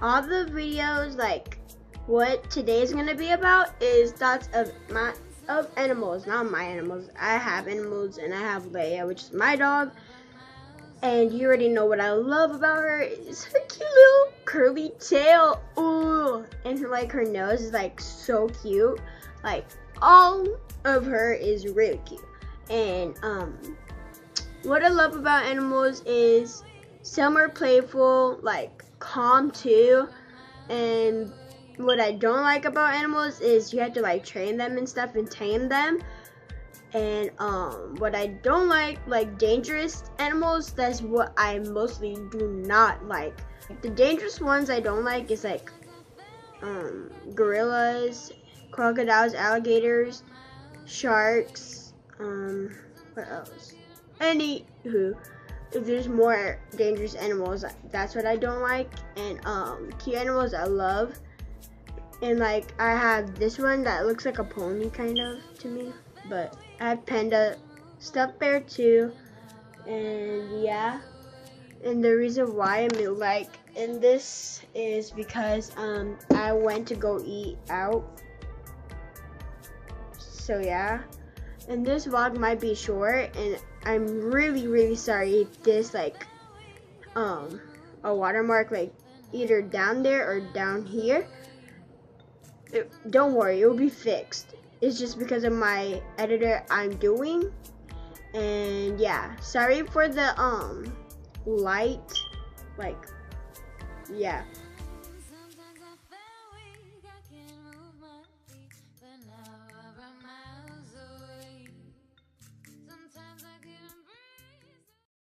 all the videos, like what today's gonna be about, is thoughts of animals, not my animals. I have animals, and I have Leia, which is my dog. And you already know what I love about her is her cute little curly tail. Ooh, and her nose is like so cute. Like all of her is really cute. And what I love about animals is some are playful, like calm too. And what I don't like about animals is you have to like train them and stuff and tame them. And what I don't like dangerous animals, that's what I mostly do not like. The dangerous ones I don't like is like gorillas, crocodiles, alligators, sharks, what else? Anywho, if there's more dangerous animals, that's what I don't like. And cute animals I love. And like I have this one that looks like a pony kind of to me, but I have panda, stuffed bear too, and yeah. And the reason why I'm like in this is because I went to go eat out. So yeah. And this vlog might be short, and I'm really sorry if this like a watermark like either down there or down here. Don't worry, it will be fixed. It's just because of my editor I'm doing. And yeah, sorry for the light, like yeah.